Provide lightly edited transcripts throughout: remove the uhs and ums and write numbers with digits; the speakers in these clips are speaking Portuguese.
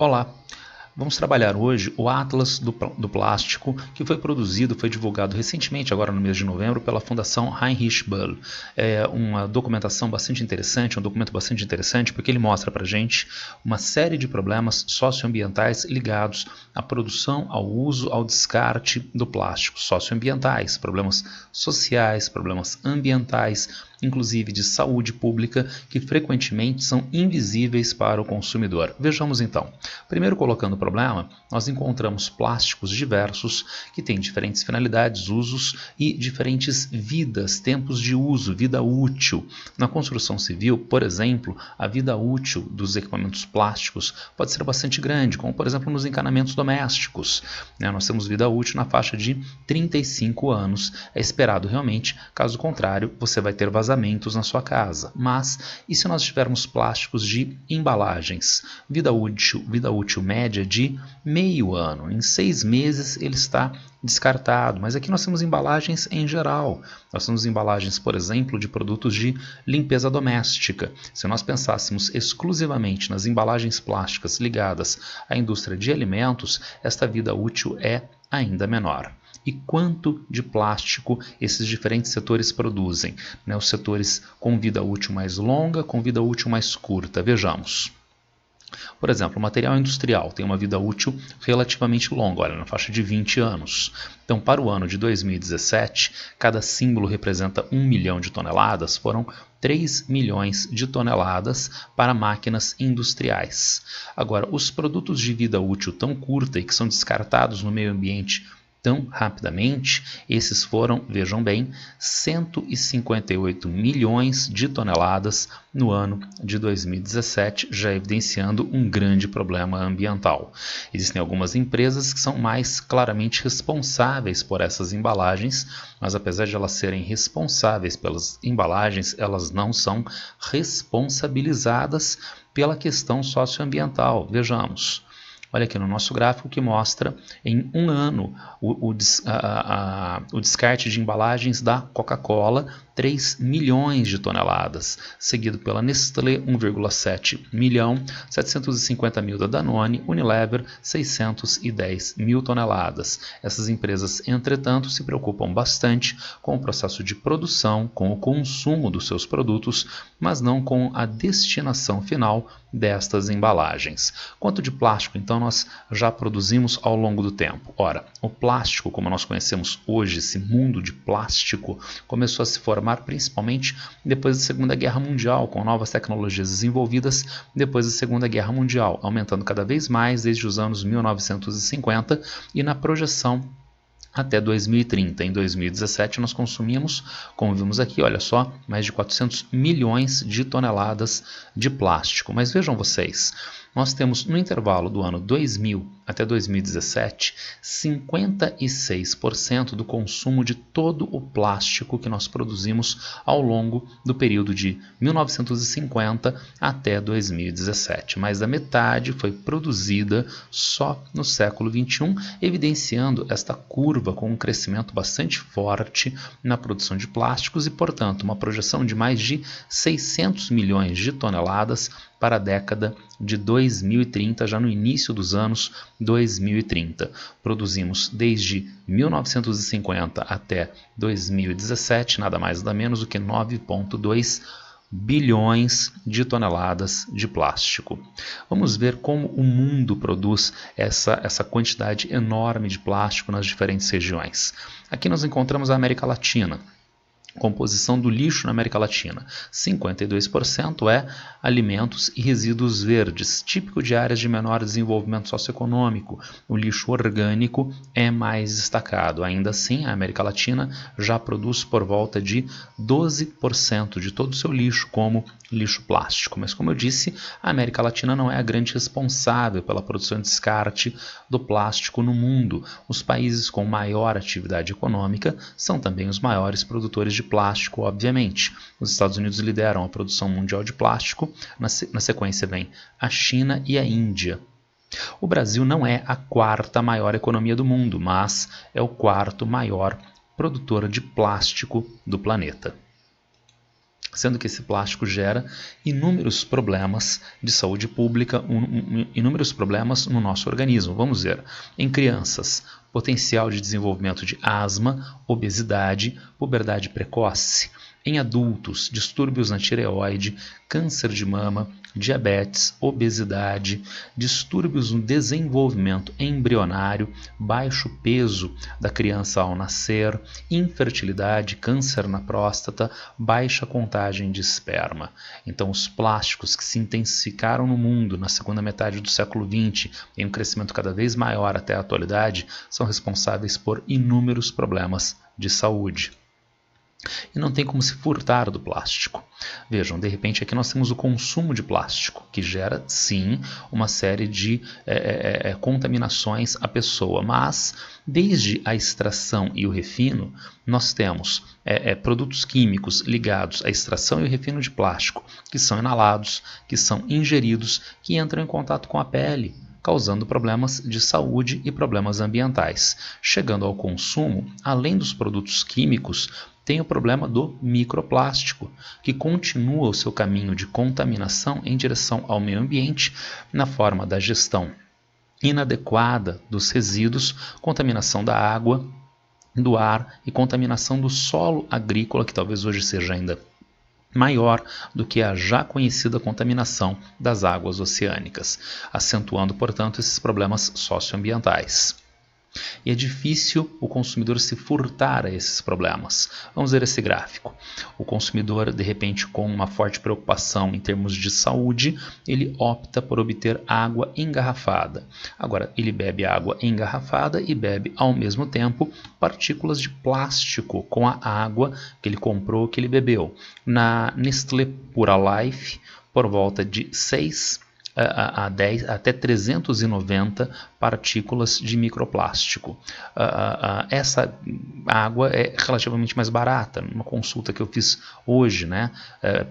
Olá, vamos trabalhar hoje o Atlas do Plástico, que foi divulgado recentemente, agora no mês de novembro, pela Fundação Heinrich Böll. É uma documentação bastante interessante, um documento bastante interessante, porque ele mostra para a gente uma série de problemas socioambientais ligados à produção, ao uso, ao descarte do plástico. Socioambientais, problemas sociais, problemas ambientais, inclusive de saúde pública, que frequentemente são invisíveis para o consumidor. Vejamos então. Primeiro, colocando o problema, nós encontramos plásticos diversos que têm diferentes finalidades, usos e diferentes vidas, tempos de uso, vida útil. Na construção civil, por exemplo, a vida útil dos equipamentos plásticos pode ser bastante grande, como por exemplo nos encanamentos domésticos. Nós temos vida útil na faixa de 35 anos. É esperado realmente, caso contrário, você vai ter vazamentos na sua casa. Mas e se nós tivermos plásticos de embalagens? Vida útil média de meio ano. Em 6 meses ele está descartado, mas aqui nós temos embalagens em geral. Nós temos embalagens, por exemplo, de produtos de limpeza doméstica. Se nós pensássemos exclusivamente nas embalagens plásticas ligadas à indústria de alimentos, esta vida útil é ainda menor. E quanto de plástico esses diferentes setores produzem? Os setores com vida útil mais longa, com vida útil mais curta. Vejamos. Por exemplo, o material industrial tem uma vida útil relativamente longa, olha, na faixa de 20 anos. Então, para o ano de 2017, cada símbolo representa 1 milhão de toneladas, foram 3 milhões de toneladas para máquinas industriais. Agora, os produtos de vida útil tão curta e que são descartados no meio ambiente tão rapidamente, esses foram, vejam bem, 158 milhões de toneladas no ano de 2017, já evidenciando um grande problema ambiental. Existem algumas empresas que são mais claramente responsáveis por essas embalagens, mas apesar de elas serem responsáveis pelas embalagens, elas não são responsabilizadas pela questão socioambiental. Vejamos. Olha aqui no nosso gráfico que mostra em um ano o descarte de embalagens da Coca-Cola, 3 milhões de toneladas, seguido pela Nestlé, 1,7 milhão, 750 mil da Danone, Unilever, 610 mil toneladas. Essas empresas, entretanto, se preocupam bastante com o processo de produção, com o consumo dos seus produtos, mas não com a destinação final destas embalagens. Quanto de plástico, então, nós já produzimos ao longo do tempo? Ora, o plástico, como nós conhecemos hoje, esse mundo de plástico, começou a se formar principalmente depois da Segunda Guerra Mundial, com novas tecnologias desenvolvidas depois da Segunda Guerra Mundial, aumentando cada vez mais desde os anos 1950 e na projeção até 2030. Em 2017 nós consumimos, como vimos aqui, olha só, mais de 400 milhões de toneladas de plástico. Mas vejam vocês, nós temos no intervalo do ano 2000 até 2017, 56% do consumo de todo o plástico que nós produzimos ao longo do período de 1950 até 2017. Mais da metade foi produzida só no século XXI, evidenciando esta curva com um crescimento bastante forte na produção de plásticos e, portanto, uma projeção de mais de 600 milhões de toneladas para a década de 2030, já no início dos anos 2030. Produzimos desde 1950 até 2017 nada mais nada menos do que 9,2 bilhões de toneladas de plástico. Vamos ver como o mundo produz essa quantidade enorme de plástico nas diferentes regiões. Aqui nós encontramos a América Latina. Composição do lixo na América Latina. 52% é alimentos e resíduos verdes, típico de áreas de menor desenvolvimento socioeconômico. O lixo orgânico é mais destacado. Ainda assim, a América Latina já produz por volta de 12% de todo o seu lixo como lixo plástico. Mas, como eu disse, a América Latina não é a grande responsável pela produção e descarte do plástico no mundo. Os países com maior atividade econômica são também os maiores produtores de plástico, obviamente. Os Estados Unidos lideram a produção mundial de plástico, na sequência vem a China e a Índia. O Brasil não é a quarta maior economia do mundo, mas é o quarto maior produtor de plástico do planeta. sendo que esse plástico gera inúmeros problemas de saúde pública, inúmeros problemas no nosso organismo. Vamos ver, em crianças, potencial de desenvolvimento de asma, obesidade, puberdade precoce. Em adultos, distúrbios na tireoide, câncer de mama, diabetes, obesidade, distúrbios no desenvolvimento embrionário, baixo peso da criança ao nascer, infertilidade, câncer na próstata, baixa contagem de esperma. Então, os plásticos que se intensificaram no mundo na segunda metade do século XX, em um crescimento cada vez maior até a atualidade, são responsáveis por inúmeros problemas de saúde. E não tem como se furtar do plástico. Vejam, de repente aqui nós temos o consumo de plástico, que gera sim uma série de contaminações à pessoa, mas desde a extração e o refino, nós temos produtos químicos ligados à extração e o refino de plástico, que são inalados, que são ingeridos, que entram em contato com a pele, causando problemas de saúde e problemas ambientais. Chegando ao consumo, além dos produtos químicos, tem o problema do microplástico, que continua o seu caminho de contaminação em direção ao meio ambiente na forma da gestão inadequada dos resíduos, contaminação da água, do ar e contaminação do solo agrícola, que talvez hoje seja ainda maior do que a já conhecida contaminação das águas oceânicas, acentuando, portanto, esses problemas socioambientais. E é difícil o consumidor se furtar a esses problemas. Vamos ver esse gráfico. O consumidor, de repente, com uma forte preocupação em termos de saúde, ele opta por obter água engarrafada. Agora, ele bebe água engarrafada e bebe, ao mesmo tempo, partículas de plástico com a água que ele comprou, que ele bebeu. Na Nestlé Pura Life, por volta de 6 a 10, até 390 partículas de microplástico. Essa água é relativamente mais barata. Numa consulta que eu fiz hoje,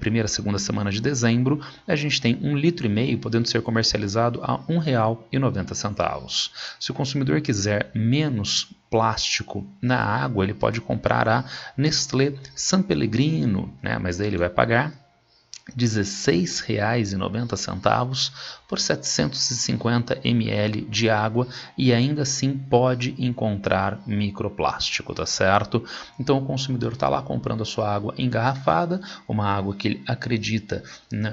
primeira, segunda semana de dezembro, a gente tem 1,5 litro podendo ser comercializado a R$ 1,90. Se o consumidor quiser menos plástico na água, ele pode comprar a Nestlé San Pellegrino, mas daí ele vai pagar R$ 16,90 por 750 ml de água e ainda assim pode encontrar microplástico, tá certo? Então o consumidor está lá comprando a sua água engarrafada, uma água que ele acredita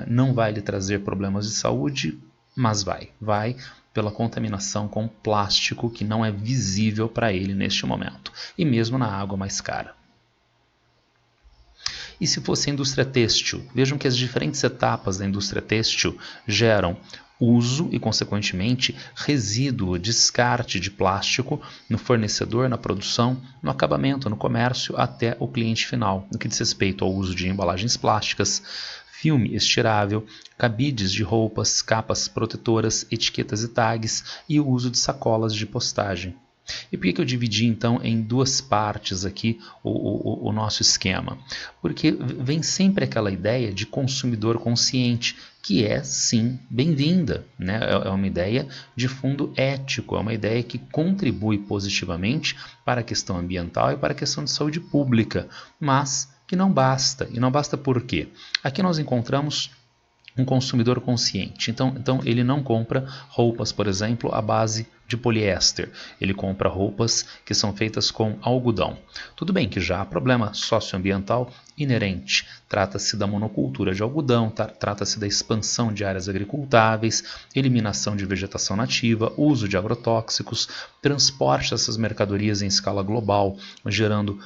não vai lhe trazer problemas de saúde, mas vai pela contaminação com plástico que não é visível para ele neste momento, e mesmo na água mais cara. E se fosse a indústria têxtil? Vejam que as diferentes etapas da indústria têxtil geram uso e, consequentemente, resíduo, descarte de plástico no fornecedor, na produção, no acabamento, no comércio, até o cliente final, no que diz respeito ao uso de embalagens plásticas, filme estirável, cabides de roupas, capas protetoras, etiquetas e tags e o uso de sacolas de postagem. E por que eu dividi então em duas partes aqui o nosso esquema? Porque vem sempre aquela ideia de consumidor consciente, que é sim bem-vinda, É uma ideia de fundo ético, é uma ideia que contribui positivamente para a questão ambiental e para a questão de saúde pública, mas que não basta. E não basta por quê? Aqui nós encontramos um consumidor consciente. Então ele não compra roupas, por exemplo, à base de poliéster. Ele compra roupas que são feitas com algodão. Tudo bem que já há problema socioambiental inerente. Trata-se da monocultura de algodão, trata-se da expansão de áreas agricultáveis, eliminação de vegetação nativa, uso de agrotóxicos, transporte dessas mercadorias em escala global, gerando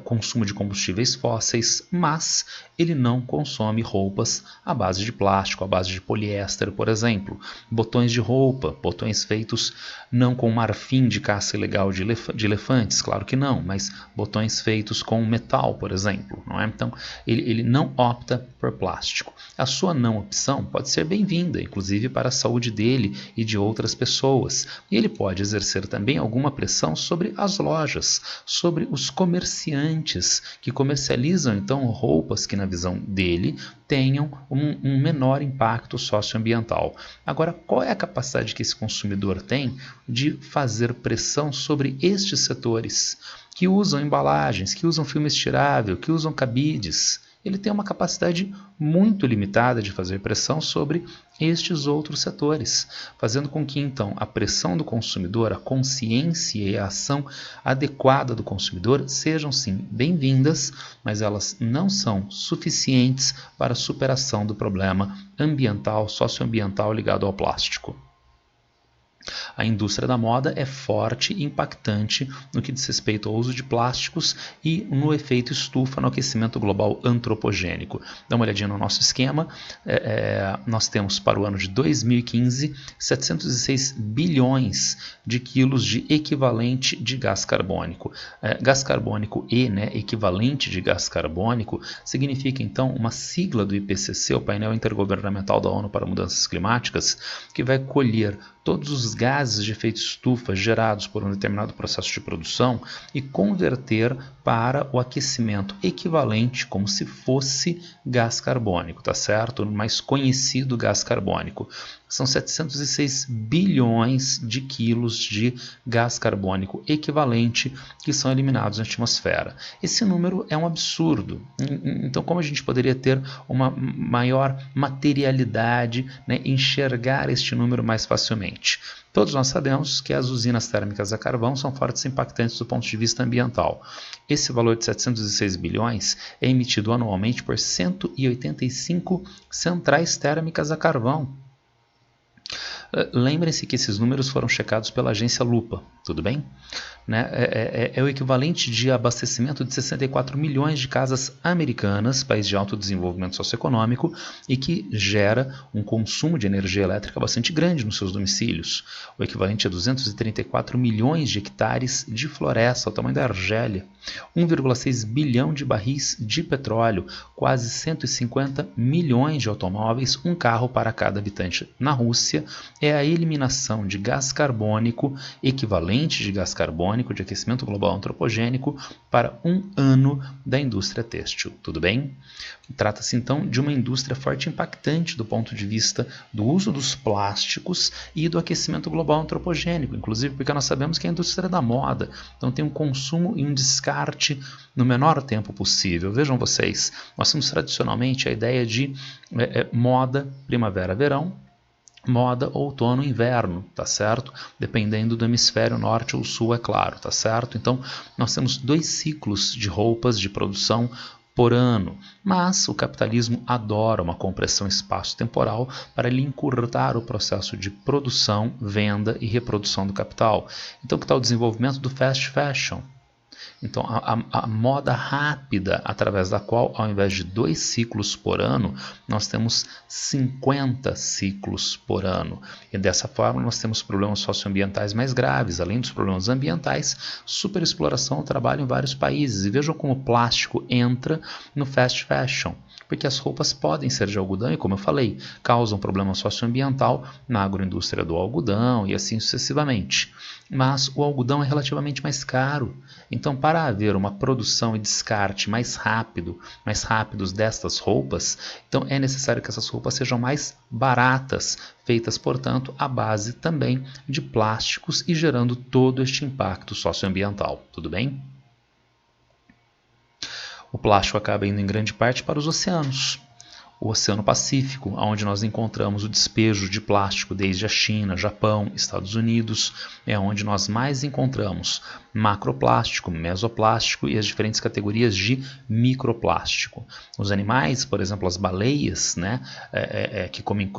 consumo de combustíveis fósseis, mas ele não consome roupas à base de plástico, à base de poliéster, por exemplo. Botões de roupa, botões feitos não com marfim de caça ilegal de elefantes, claro que não, mas botões feitos com metal, por exemplo, não é? Então, ele não opta por plástico. A sua não opção pode ser bem-vinda, inclusive para a saúde dele e de outras pessoas. E ele pode exercer também alguma pressão sobre as lojas, sobre os comerciantes que comercializam então roupas que, na visão dele, tenham um menor impacto socioambiental. Agora, qual é a capacidade que esse consumidor tem de fazer pressão sobre estes setores que usam embalagens, que usam filme estirável, que usam cabides, ele tem uma capacidade muito limitada de fazer pressão sobre estes outros setores, fazendo com que então a pressão do consumidor, a consciência e a ação adequada do consumidor sejam sim bem-vindas, mas elas não são suficientes para a superação do problema ambiental, socioambiental ligado ao plástico. A indústria da moda é forte e impactante no que diz respeito ao uso de plásticos e no efeito estufa no aquecimento global antropogênico. Dá uma olhadinha no nosso esquema. Nós temos para o ano de 2015 706 bilhões de quilos de equivalente de gás carbônico. Gás carbônico equivalente de gás carbônico, significa então uma sigla do IPCC, o painel intergovernamental da ONU para Mudanças Climáticas, que vai colher todos os gases de efeito estufa gerados por um determinado processo de produção e converter para o aquecimento equivalente, como se fosse gás carbônico, tá certo? O mais conhecido gás carbônico. São 706 bilhões de quilos de gás carbônico equivalente que são eliminados na atmosfera. Esse número é um absurdo. Então, como a gente poderia ter uma maior materialidade, né, enxergar este número mais facilmente? Todos nós sabemos que as usinas térmicas a carvão são fortes impactantes do ponto de vista ambiental. Esse valor de 706 bilhões é emitido anualmente por 185 centrais térmicas a carvão. Lembrem-se que esses números foram checados pela agência Lupa, tudo bem? É o equivalente de abastecimento de 64 milhões de casas americanas, país de alto desenvolvimento socioeconômico, e que gera um consumo de energia elétrica bastante grande nos seus domicílios. O equivalente a 234 milhões de hectares de floresta, o tamanho da Argélia. 1,6 bilhão de barris de petróleo, quase 150 milhões de automóveis, um carro para cada habitante. Na Rússia, é a eliminação de gás carbônico, equivalente de gás carbônico, de aquecimento global antropogênico, para um ano da indústria têxtil. Tudo bem? Trata-se então de uma indústria forte e impactante do ponto de vista do uso dos plásticos e do aquecimento global antropogênico, inclusive porque nós sabemos que é a indústria da moda, então tem um consumo e um descarte no menor tempo possível. Vejam vocês, nós temos tradicionalmente a ideia de moda primavera-verão, moda outono e inverno, tá certo? Dependendo do hemisfério norte ou sul, é claro, tá certo? Então, nós temos 2 ciclos de roupas de produção por ano, mas o capitalismo adora uma compressão espaço-temporal para ele encurtar o processo de produção, venda e reprodução do capital. Então, que tal o desenvolvimento do fast fashion? Então, a moda rápida, através da qual, ao invés de 2 ciclos por ano, nós temos 50 ciclos por ano. E dessa forma, nós temos problemas socioambientais mais graves. Além dos problemas ambientais, superexploração do trabalho em vários países. E vejam como o plástico entra no fast fashion. Porque as roupas podem ser de algodão e, como eu falei, causam problema socioambiental na agroindústria do algodão e assim sucessivamente. Mas o algodão é relativamente mais caro. Então, para haver uma produção e descarte mais rápidos destas roupas, então é necessário que essas roupas sejam mais baratas, feitas, portanto, à base também de plásticos e gerando todo este impacto socioambiental. Tudo bem? O plástico acaba indo em grande parte para os oceanos. O Oceano Pacífico, onde nós encontramos o despejo de plástico desde a China, Japão, Estados Unidos, é onde nós mais encontramos macroplástico, mesoplástico e as diferentes categorias de microplástico. Os animais, por exemplo, as baleias, né, que comem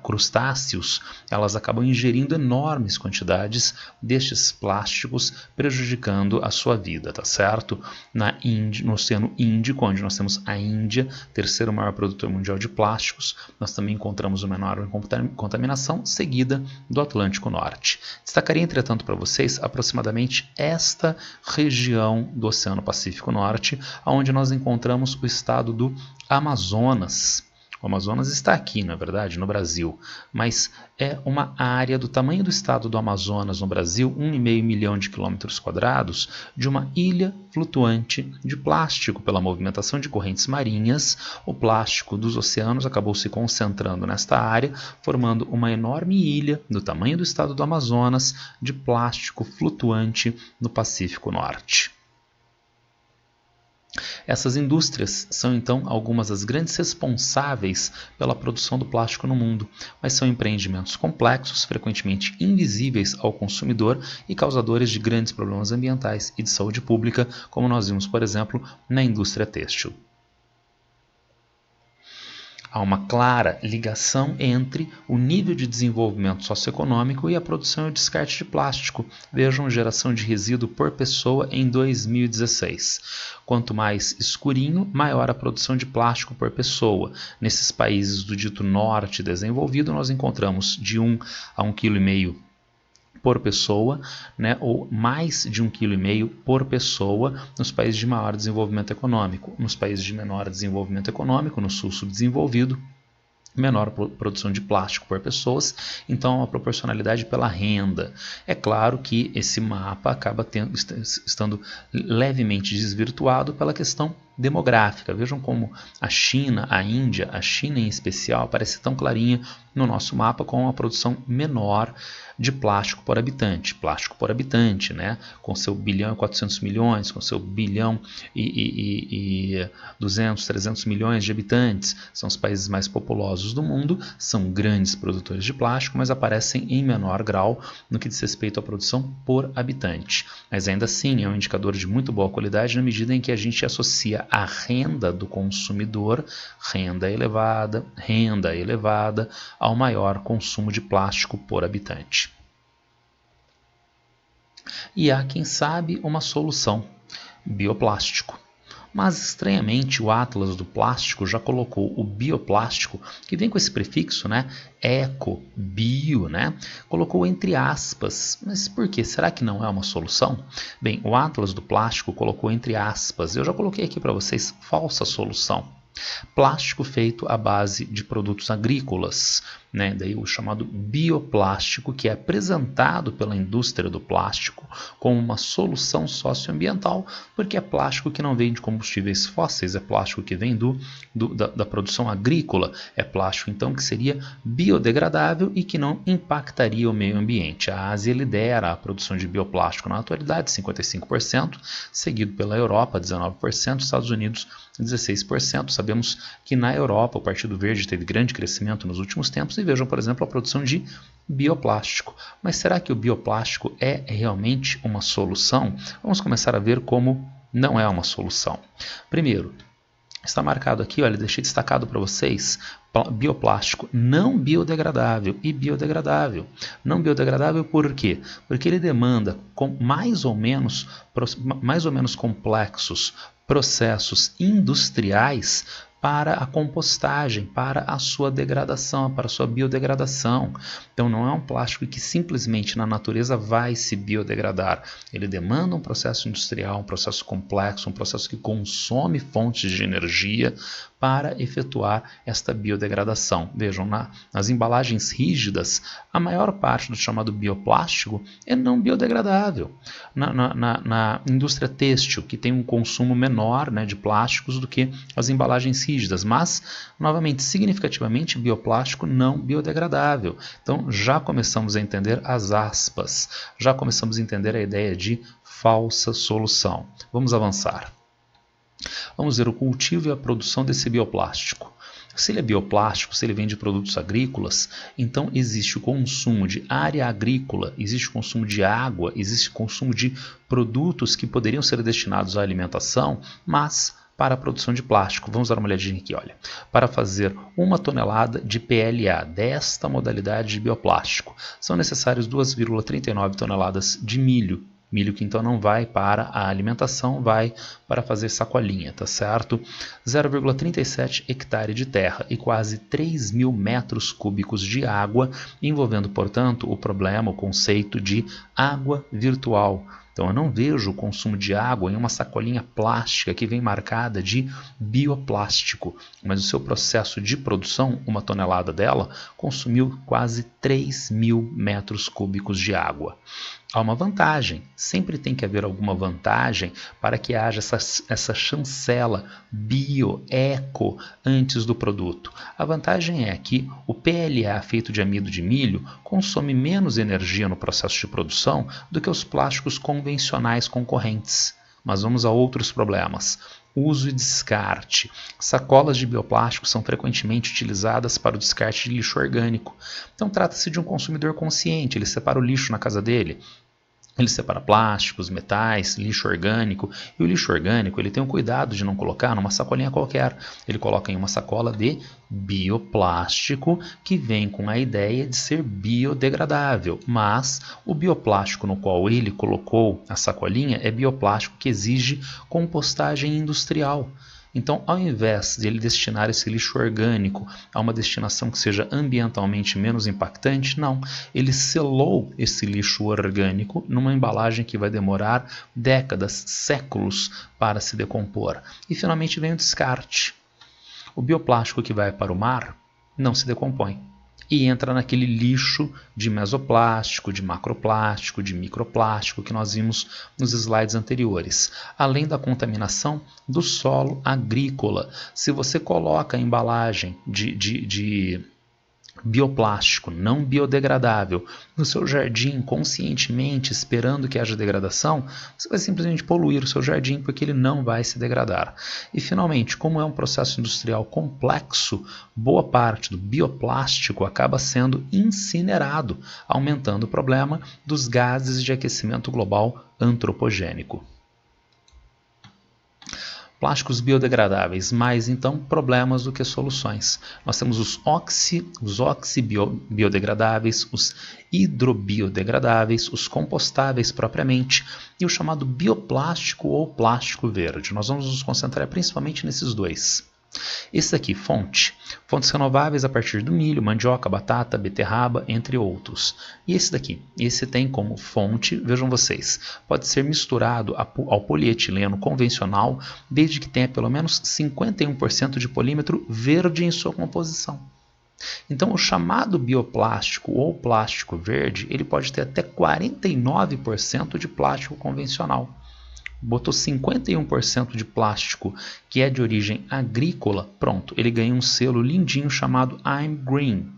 crustáceos, elas acabam ingerindo enormes quantidades destes plásticos, prejudicando a sua vida, tá certo? No Oceano Índico, onde nós temos a Índia, terceiro maior produtor mundial de plásticos, nós também encontramos uma enorme contaminação, seguida do Atlântico Norte. Destacaria, entretanto, para vocês aproximadamente esta região do Oceano Pacífico Norte, onde nós encontramos o estado do Amazonas. O Amazonas está aqui, na verdade, no Brasil, mas é uma área do tamanho do estado do Amazonas no Brasil, 1,5 milhão de quilômetros quadrados, de uma ilha flutuante de plástico. Pela movimentação de correntes marinhas, o plástico dos oceanos acabou se concentrando nesta área, formando uma enorme ilha do tamanho do estado do Amazonas de plástico flutuante no Pacífico Norte. Essas indústrias são então algumas das grandes responsáveis pela produção do plástico no mundo, mas são empreendimentos complexos, frequentemente invisíveis ao consumidor e causadores de grandes problemas ambientais e de saúde pública, como nós vimos, por exemplo, na indústria têxtil. Há uma clara ligação entre o nível de desenvolvimento socioeconômico e a produção e o descarte de plástico. Vejam geração de resíduo por pessoa em 2016. Quanto mais escurinho, maior a produção de plástico por pessoa. Nesses países do dito norte desenvolvido, nós encontramos de 1 a 1,5 kg por pessoa, né, ou mais de 1,5 kg por pessoa nos países de maior desenvolvimento econômico. Nos países de menor desenvolvimento econômico, no sul subdesenvolvido, menor produção de plástico por pessoas, então uma proporcionalidade pela renda. É claro que esse mapa acaba estando levemente desvirtuado pela questão demográfica. Vejam como a China, a Índia, a China em especial, aparece tão clarinha no nosso mapa com uma produção menor de plástico por habitante, né? Com seu 1 bilhão e 400 milhões, com seu 1 bilhão e 200, 300 milhões de habitantes. São os países mais populosos do mundo, são grandes produtores de plástico, mas aparecem em menor grau no que diz respeito à produção por habitante. Mas ainda assim é um indicador de muito boa qualidade na medida em que a gente associa a renda do consumidor, renda elevada, ao maior consumo de plástico por habitante. E há, quem sabe, uma solução: bioplástico. Mas, estranhamente, o Atlas do Plástico já colocou o bioplástico, que vem com esse prefixo, né, eco, bio, né, colocou entre aspas. Mas por quê? Será que não é uma solução? Bem, o Atlas do Plástico colocou entre aspas. Eu já coloquei aqui para vocês, falsa solução. Plástico feito à base de produtos agrícolas, né? Daí o chamado bioplástico, que é apresentado pela indústria do plástico como uma solução socioambiental, porque é plástico que não vem de combustíveis fósseis, é plástico que vem da produção agrícola, é plástico então que seria biodegradável e que não impactaria o meio ambiente. A Ásia lidera a produção de bioplástico na atualidade, 55%, seguido pela Europa, 19%, Estados Unidos, 16%. Sabemos que na Europa o Partido Verde teve grande crescimento nos últimos tempos e vejam, por exemplo, a produção de bioplástico. Mas será que o bioplástico é realmente uma solução? Vamos começar a ver como não é uma solução. Primeiro, está marcado aqui, olha, deixei destacado para vocês, bioplástico não biodegradável e biodegradável. Não biodegradável por quê? Porque ele demanda mais ou menos complexos processos industriais para a compostagem, para a sua degradação, para a sua biodegradação. Então não é um plástico que simplesmente na natureza vai se biodegradar. Ele demanda um processo industrial, um processo complexo, um processo que consome fontes de energia para efetuar esta biodegradação. Vejam, nas embalagens rígidas, a maior parte do chamado bioplástico é não biodegradável. Na indústria têxtil, que tem um consumo menor, né, de plásticos do que as embalagens rígidas, mas, novamente, significativamente bioplástico não biodegradável. Então, já começamos a entender as aspas, já começamos a entender a ideia de falsa solução. Vamos avançar. Vamos ver o cultivo e a produção desse bioplástico. Se ele é bioplástico, se ele vem de produtos agrícolas, então existe o consumo de área agrícola, existe o consumo de água, existe o consumo de produtos que poderiam ser destinados à alimentação, mas para a produção de plástico. Vamos dar uma olhadinha aqui, olha. Para fazer 1 tonelada de PLA desta modalidade de bioplástico, são necessárias 2,39 toneladas de milho. Milho que então não vai para a alimentação, vai para fazer sacolinha, tá certo? 0,37 hectare de terra e quase 3.000 metros cúbicos de água, envolvendo, portanto, o conceito de água virtual. Então eu não vejo o consumo de água em uma sacolinha plástica que vem marcada de bioplástico, mas o seu processo de produção, 1 tonelada dela, consumiu quase 3.000 metros cúbicos de água. Há uma vantagem, sempre tem que haver alguma vantagem para que haja essa chancela bio-eco antes do produto. A vantagem é que o PLA feito de amido de milho consome menos energia no processo de produção do que os plásticos convencionais concorrentes. Mas vamos a outros problemas. Uso e descarte. Sacolas de bioplástico são frequentemente utilizadas para o descarte de lixo orgânico. Então trata-se de um consumidor consciente, ele separa o lixo na casa dele. Ele separa plásticos, metais, lixo orgânico. E o lixo orgânico ele tem o cuidado de não colocar numa sacolinha qualquer. Ele coloca em uma sacola de bioplástico que vem com a ideia de ser biodegradável. Mas o bioplástico no qual ele colocou a sacolinha é bioplástico que exige compostagem industrial. Então, ao invés de ele destinar esse lixo orgânico a uma destinação que seja ambientalmente menos impactante, não. Ele selou esse lixo orgânico numa embalagem que vai demorar décadas, séculos para se decompor. E finalmente vem o descarte. O bioplástico que vai para o mar não se decompõe. E entra naquele lixo de mesoplástico, de macroplástico, de microplástico que nós vimos nos slides anteriores. Além da contaminação do solo agrícola. Se você coloca a embalagem de bioplástico não biodegradável no seu jardim conscientemente esperando que haja degradação, você vai simplesmente poluir o seu jardim porque ele não vai se degradar. E finalmente, como é um processo industrial complexo, boa parte do bioplástico acaba sendo incinerado, aumentando o problema dos gases de aquecimento global antropogênico. Plásticos biodegradáveis, mais então problemas do que soluções. Nós temos os oxibiodegradáveis, os hidrobiodegradáveis, os compostáveis propriamente e o chamado bioplástico ou plástico verde. Nós vamos nos concentrar principalmente nesses dois. Esse aqui, fontes renováveis a partir do milho, mandioca, batata, beterraba, entre outros. E esse daqui, esse tem como fonte, vejam vocês, pode ser misturado ao polietileno convencional, desde que tenha pelo menos 51% de polímetro verde em sua composição. Então, o chamado bioplástico ou plástico verde, ele pode ter até 49% de plástico convencional. Botou 51% de plástico que é de origem agrícola, pronto, ele ganha um selo lindinho chamado I'm Green.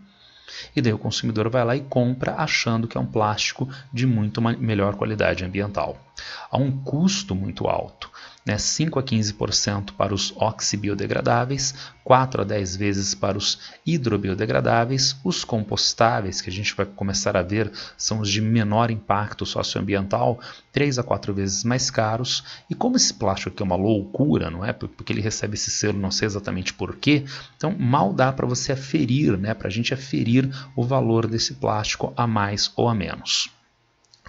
E daí o consumidor vai lá e compra achando que é um plástico de muito melhor qualidade ambiental. Há um custo muito alto. 5 a 15% para os oxibiodegradáveis, 4 a 10 vezes para os hidrobiodegradáveis, os compostáveis, que a gente vai começar a ver, são os de menor impacto socioambiental, 3 a 4 vezes mais caros. E como esse plástico aqui é uma loucura, não é? Porque ele recebe esse selo, não sei exatamente porquê, então mal dá para você aferir, para a gente aferir o valor desse plástico a mais ou a menos.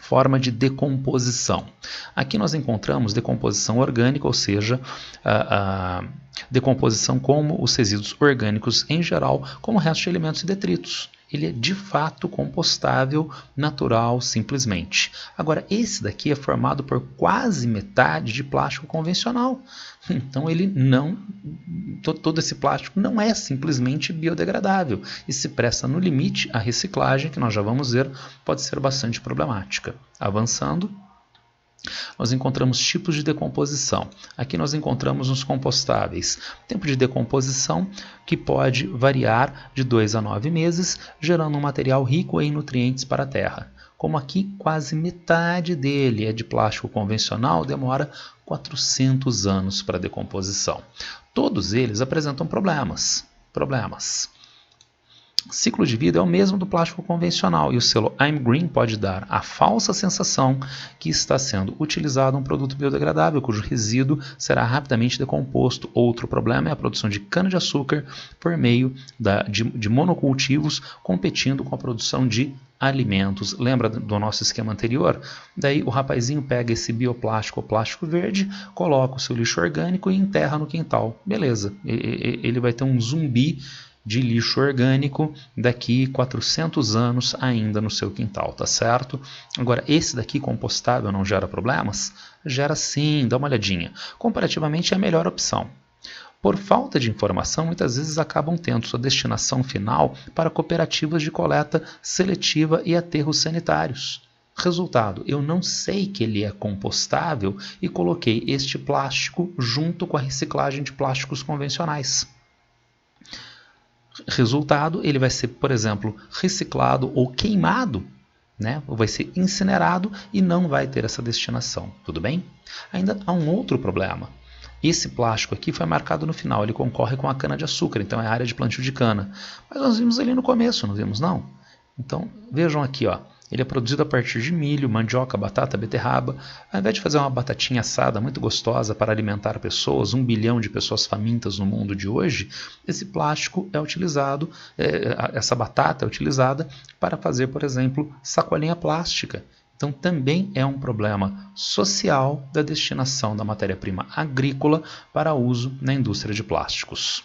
Forma de decomposição. Aqui nós encontramos decomposição orgânica, ou seja, a decomposição como os resíduos orgânicos em geral, como o resto de alimentos e detritos. Ele é de fato compostável, natural, simplesmente. Agora, esse daqui é formado por quase metade de plástico convencional. Então, ele não, todo esse plástico não é simplesmente biodegradável e se presta no limite à reciclagem, que nós já vamos ver, pode ser bastante problemática. Avançando. Nós encontramos tipos de decomposição. Aqui nós encontramos os compostáveis. Tempo de decomposição que pode variar de 2 a 9 meses, gerando um material rico em nutrientes para a terra. Como aqui quase metade dele é de plástico convencional, demora 400 anos para decomposição. Todos eles apresentam problemas. Ciclo de vida é o mesmo do plástico convencional e o selo I'm Green pode dar a falsa sensação que está sendo utilizado um produto biodegradável cujo resíduo será rapidamente decomposto. Outro problema é a produção de cana-de-açúcar por meio de monocultivos competindo com a produção de alimentos. Lembra do nosso esquema anterior? Daí o rapazinho pega esse bioplástico ou plástico verde, coloca o seu lixo orgânico e enterra no quintal. Beleza, ele vai ter um zumbi de lixo orgânico daqui 400 anos ainda no seu quintal, tá certo? Agora, esse daqui compostável não gera problemas? Gera sim, dá uma olhadinha. Comparativamente é a melhor opção. Por falta de informação, muitas vezes acabam tendo sua destinação final para cooperativas de coleta seletiva e aterros sanitários. Resultado, eu não sei que ele é compostável e coloquei este plástico junto com a reciclagem de plásticos convencionais. Resultado, ele vai ser, por exemplo, reciclado ou queimado, ou vai ser incinerado e não vai ter essa destinação, tudo bem? Ainda há um outro problema. Esse plástico aqui foi marcado no final, ele concorre com a cana-de-açúcar, então é a área de plantio de cana. Mas nós vimos ali no começo, não vimos não? Então vejam aqui, ó, ele é produzido a partir de milho, mandioca, batata, beterraba. Ao invés de fazer uma batatinha assada muito gostosa para alimentar pessoas, 1 bilhão de pessoas famintas no mundo de hoje, esse plástico é utilizado, essa batata é utilizada para fazer, por exemplo, sacolinha plástica. Então também é um problema social da destinação da matéria-prima agrícola para uso na indústria de plásticos.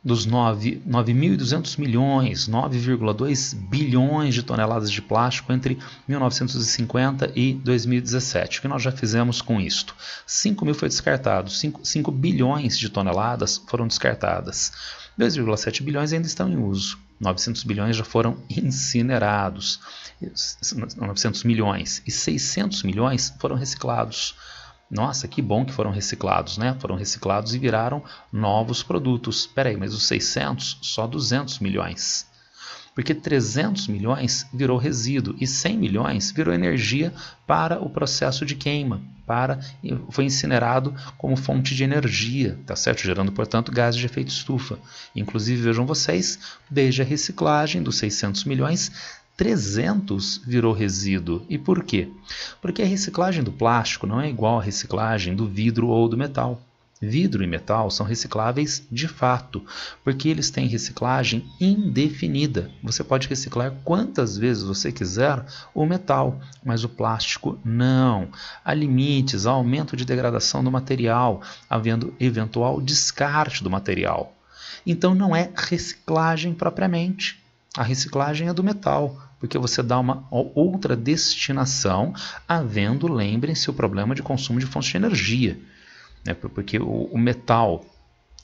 Dos 9.200 milhões, 9,2 bilhões de toneladas de plástico entre 1950 e 2017. O que nós já fizemos com isto? 5 mil foi descartado, 5 bilhões de toneladas foram descartadas. 2,7 bilhões ainda estão em uso. 900 bilhões já foram incinerados. 900 milhões e 600 milhões foram reciclados. Nossa, que bom que foram reciclados, né? Foram reciclados e viraram novos produtos. Espera aí, mas os 600, só 200 milhões. Porque 300 milhões virou resíduo e 100 milhões virou energia para o processo de queima, foi incinerado como fonte de energia, tá certo? Gerando, portanto, gases de efeito estufa. Inclusive, vejam vocês, desde a reciclagem dos 600 milhões, 300 virou resíduo. E por quê? Porque a reciclagem do plástico não é igual à reciclagem do vidro ou do metal. Vidro e metal são recicláveis de fato, porque eles têm reciclagem indefinida. Você pode reciclar quantas vezes você quiser o metal, mas o plástico não. Há limites, há aumento de degradação do material, havendo eventual descarte do material. Então não é reciclagem propriamente. A reciclagem é do metal, porque você dá uma outra destinação, havendo, lembrem-se, o problema de consumo de fontes de energia. Porque o metal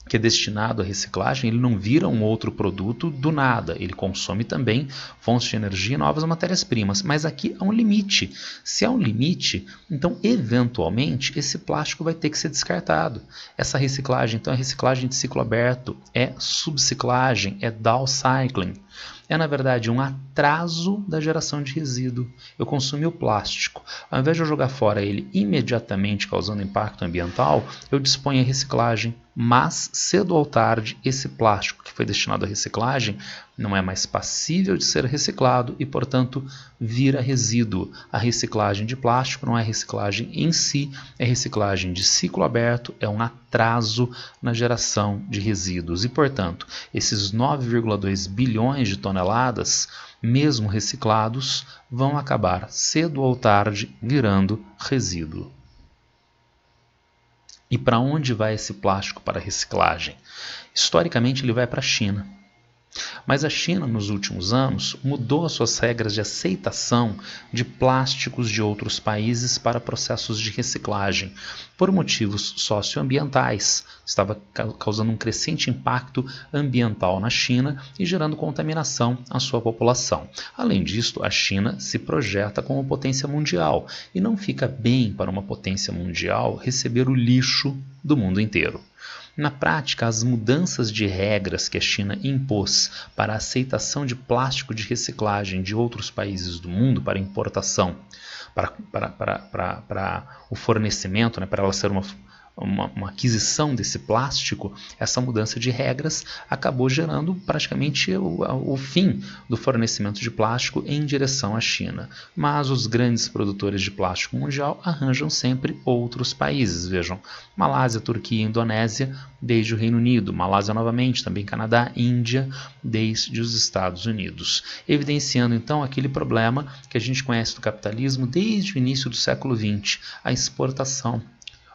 que é destinado à reciclagem, ele não vira um outro produto do nada, ele consome também fontes de energia e novas matérias-primas, mas aqui há um limite. Se há um limite, então eventualmente esse plástico vai ter que ser descartado. Essa reciclagem, então, é reciclagem de ciclo aberto, é subciclagem, é downcycling. É, na verdade, um atraso da geração de resíduo. Eu consumi o plástico. Ao invés de eu jogar fora ele imediatamente, causando impacto ambiental, eu disponho a reciclagem. Mas, cedo ou tarde, esse plástico que foi destinado à reciclagem não é mais passível de ser reciclado e, portanto, vira resíduo. A reciclagem de plástico não é reciclagem em si, é reciclagem de ciclo aberto, é um atraso na geração de resíduos. E, portanto, esses 9,2 bilhões de toneladas, mesmo reciclados, vão acabar cedo ou tarde virando resíduo. E para onde vai esse plástico para reciclagem? Historicamente, ele vai para a China. Mas a China, nos últimos anos, mudou as suas regras de aceitação de plásticos de outros países para processos de reciclagem, por motivos socioambientais. Estava causando um crescente impacto ambiental na China e gerando contaminação à sua população. Além disso, a China se projeta como potência mundial e não fica bem para uma potência mundial receber o lixo do mundo inteiro. Na prática, as mudanças de regras que a China impôs para a aceitação de plástico de reciclagem de outros países do mundo para importação, para o fornecimento, né, para ela ser uma aquisição desse plástico, essa mudança de regras acabou gerando praticamente o fim do fornecimento de plástico em direção à China. Mas os grandes produtores de plástico mundial arranjam sempre outros países. Vejam, Malásia, Turquia, Indonésia, desde o Reino Unido, Malásia novamente, também Canadá, Índia, desde os Estados Unidos. Evidenciando então aquele problema que a gente conhece do capitalismo desde o início do século XX, a exportação.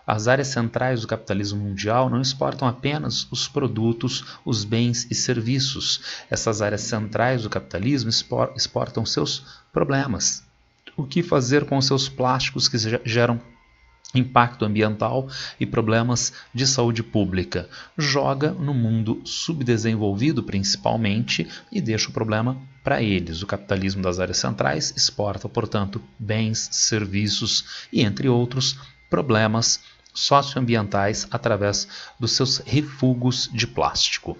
As áreas centrais do capitalismo mundial não exportam apenas os produtos, os bens e serviços. Essas áreas centrais do capitalismo exportam seus problemas. O que fazer com os seus plásticos que geram impacto ambiental e problemas de saúde pública? Joga no mundo subdesenvolvido principalmente e deixa o problema para eles. O capitalismo das áreas centrais exporta, portanto, bens, serviços e, entre outros, problemas socioambientais através dos seus refugos de plástico.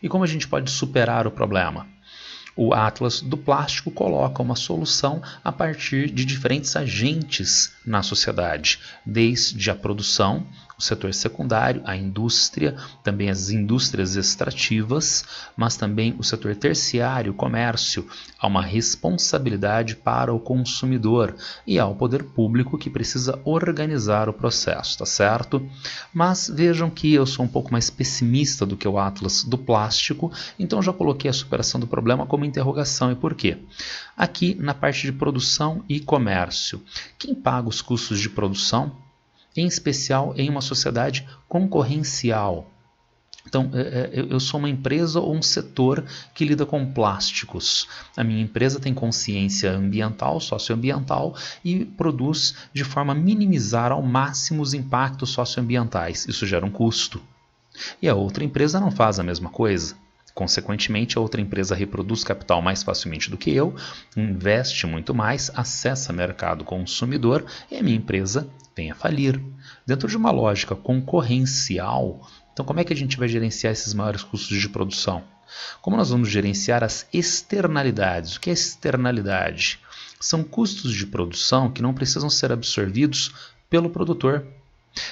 E como a gente pode superar o problema? o Atlas do Plástico coloca uma solução a partir de diferentes agentes na sociedade, desde a produção, o setor secundário, a indústria, também as indústrias extrativas, mas também o setor terciário, o comércio. Há uma responsabilidade para o consumidor e há o poder público que precisa organizar o processo, tá certo? Mas vejam que eu sou um pouco mais pessimista do que o Atlas do Plástico, então já coloquei a superação do problema como interrogação. E por quê? Aqui na parte de produção e comércio, quem paga os custos de produção? Em especial em uma sociedade concorrencial. Então, eu sou uma empresa ou um setor que lida com plásticos. A minha empresa tem consciência ambiental, socioambiental e produz de forma a minimizar ao máximo os impactos socioambientais. Isso gera um custo. E a outra empresa não faz a mesma coisa. Consequentemente, a outra empresa reproduz capital mais facilmente do que eu, investe muito mais, acessa mercado consumidor e a minha empresa vem a falir. Dentro de uma lógica concorrencial, então como é que a gente vai gerenciar esses maiores custos de produção? Como nós vamos gerenciar as externalidades? O que é externalidade? São custos de produção que não precisam ser absorvidos pelo produtor,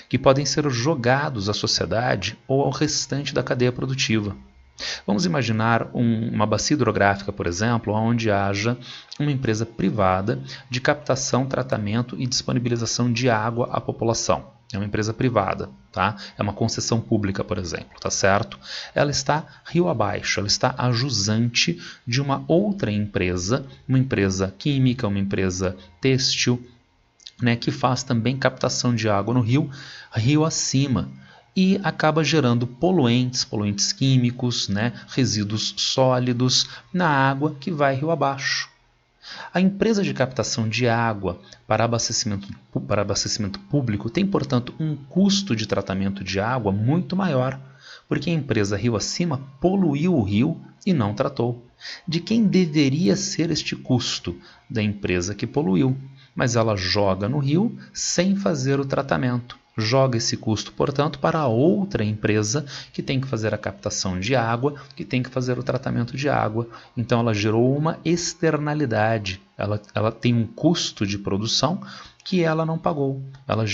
que podem ser jogados à sociedade ou ao restante da cadeia produtiva. Vamos imaginar uma bacia hidrográfica, por exemplo, onde haja uma empresa privada de captação, tratamento e disponibilização de água à população. É uma empresa privada, tá? É uma concessão pública, por exemplo, tá certo? Ela está rio abaixo, ela está a jusante de uma outra empresa, uma empresa química, uma empresa têxtil, né, que faz também captação de água no rio acima. E acaba gerando poluentes químicos, né, resíduos sólidos na água que vai rio abaixo. A empresa de captação de água para abastecimento público tem, portanto, um custo de tratamento de água muito maior, porque a empresa rio acima poluiu o rio e não tratou. De quem deveria ser este custo? Da empresa que poluiu, mas ela joga no rio sem fazer o tratamento. Joga esse custo, portanto, para a outra empresa que tem que fazer a captação de água, que tem que fazer o tratamento de água. Então ela gerou uma externalidade, ela tem um custo de produção que ela não pagou, ela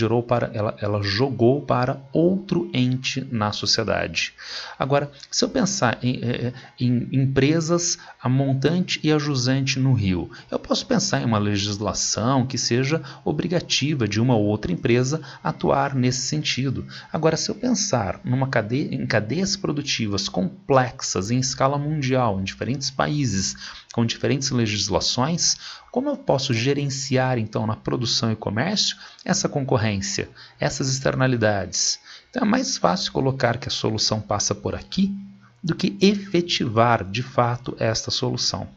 jogou para outro ente na sociedade. Agora, se eu pensar em empresas a montante e a jusante no rio, eu posso pensar em uma legislação que seja obrigativa de uma ou outra empresa atuar nesse sentido. Agora, se eu pensar em cadeias produtivas complexas em escala mundial, em diferentes países, com diferentes legislações, como eu posso gerenciar, então, na produção e comércio, essa concorrência, essas externalidades? Então é mais fácil colocar que a solução passa por aqui do que efetivar, de fato, esta solução.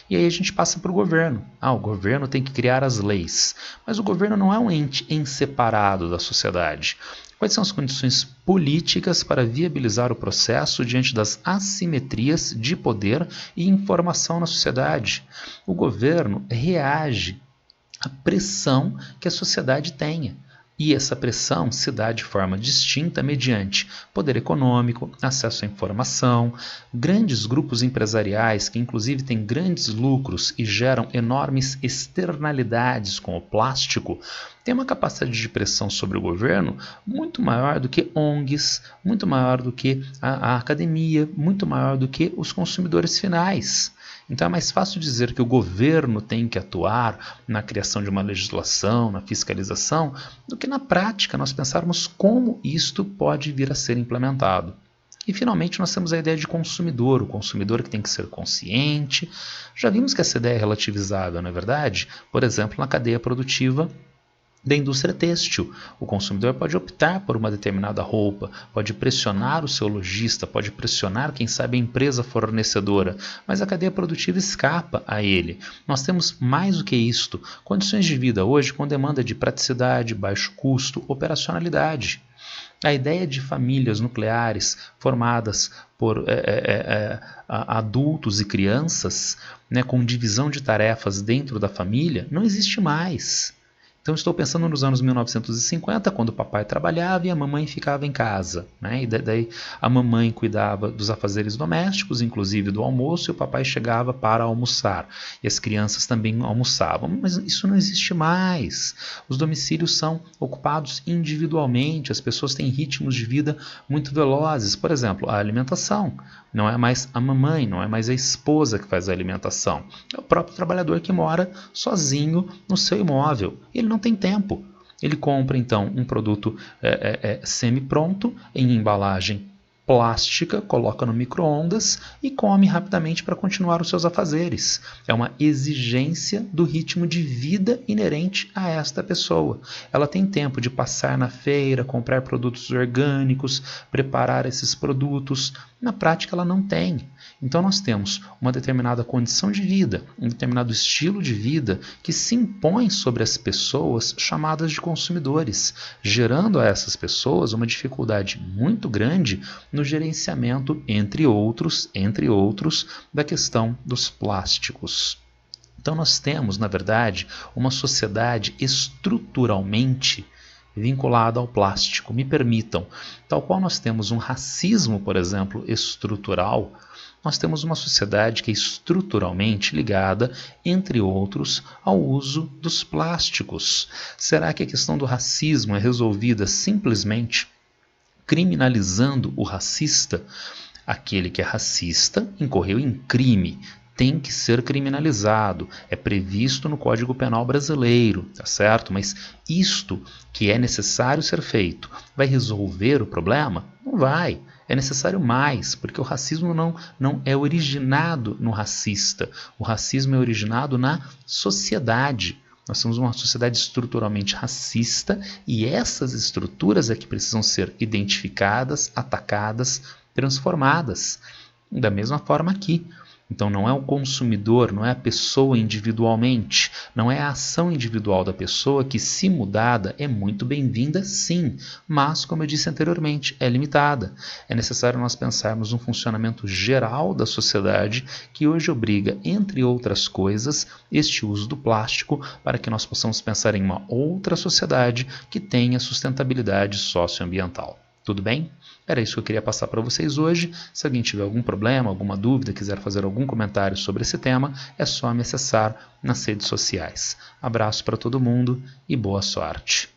E aí a gente passa para o governo. O governo tem que criar as leis. Mas o governo não é um ente em separado da sociedade. Quais são as condições políticas para viabilizar o processo diante das assimetrias de poder e informação na sociedade? O governo reage à pressão que a sociedade tenha. E essa pressão se dá de forma distinta mediante poder econômico, acesso à informação, grandes grupos empresariais que inclusive têm grandes lucros e geram enormes externalidades com o plástico, têm uma capacidade de pressão sobre o governo muito maior do que ONGs, muito maior do que a academia, muito maior do que os consumidores finais. Então é mais fácil dizer que o governo tem que atuar na criação de uma legislação, na fiscalização, do que na prática nós pensarmos como isto pode vir a ser implementado. E finalmente nós temos a ideia de consumidor, o consumidor que tem que ser consciente. Já vimos que essa ideia é relativizável, não é verdade? Por exemplo, na cadeia produtiva da indústria têxtil. O consumidor pode optar por uma determinada roupa, pode pressionar o seu lojista, pode pressionar, quem sabe, a empresa fornecedora, mas a cadeia produtiva escapa a ele. Nós temos mais do que isto, condições de vida hoje com demanda de praticidade, baixo custo, operacionalidade. A ideia de famílias nucleares formadas por adultos e crianças, né, com divisão de tarefas dentro da família, não existe mais. Então estou pensando nos anos 1950, quando o papai trabalhava e a mamãe ficava em casa, né? E daí a mamãe cuidava dos afazeres domésticos, inclusive do almoço, e o papai chegava para almoçar. E as crianças também almoçavam. Mas isso não existe mais. Os domicílios são ocupados individualmente, as pessoas têm ritmos de vida muito velozes. Por exemplo, a alimentação. Não é mais a mamãe, não é mais a esposa que faz a alimentação. É o próprio trabalhador que mora sozinho no seu imóvel. Ele não tem tempo. Ele compra então um produto semi-pronto, em embalagem plástica, coloca no micro-ondas e come rapidamente para continuar os seus afazeres. É uma exigência do ritmo de vida inerente a esta pessoa. Ela tem tempo de passar na feira, comprar produtos orgânicos, preparar esses produtos. Na prática, ela não tem. Então, nós temos uma determinada condição de vida, um determinado estilo de vida que se impõe sobre as pessoas chamadas de consumidores, gerando a essas pessoas uma dificuldade muito grande no gerenciamento, entre outros, da questão dos plásticos. Então, nós temos, na verdade, uma sociedade estruturalmente vinculada ao plástico. Me permitam, tal qual nós temos um racismo, por exemplo, estrutural, nós temos uma sociedade que é estruturalmente ligada, entre outros, ao uso dos plásticos. Será que a questão do racismo é resolvida simplesmente criminalizando o racista? Aquele que é racista incorreu em crime, tem que ser criminalizado, é previsto no Código Penal brasileiro, tá certo? Mas isto que é necessário ser feito vai resolver o problema? Não vai. É necessário mais, porque o racismo não é originado no racista. O racismo é originado na sociedade. Nós temos uma sociedade estruturalmente racista e essas estruturas é que precisam ser identificadas, atacadas, transformadas. Da mesma forma aqui. Então não é o consumidor, não é a pessoa individualmente, não é a ação individual da pessoa que, se mudada, é muito bem-vinda sim, mas, como eu disse anteriormente, é limitada. É necessário nós pensarmos no funcionamento geral da sociedade que hoje obriga, entre outras coisas, este uso do plástico para que nós possamos pensar em uma outra sociedade que tenha sustentabilidade socioambiental. Tudo bem? Era isso que eu queria passar para vocês hoje. Se alguém tiver algum problema, alguma dúvida, quiser fazer algum comentário sobre esse tema, é só me acessar nas redes sociais. Abraço para todo mundo e boa sorte!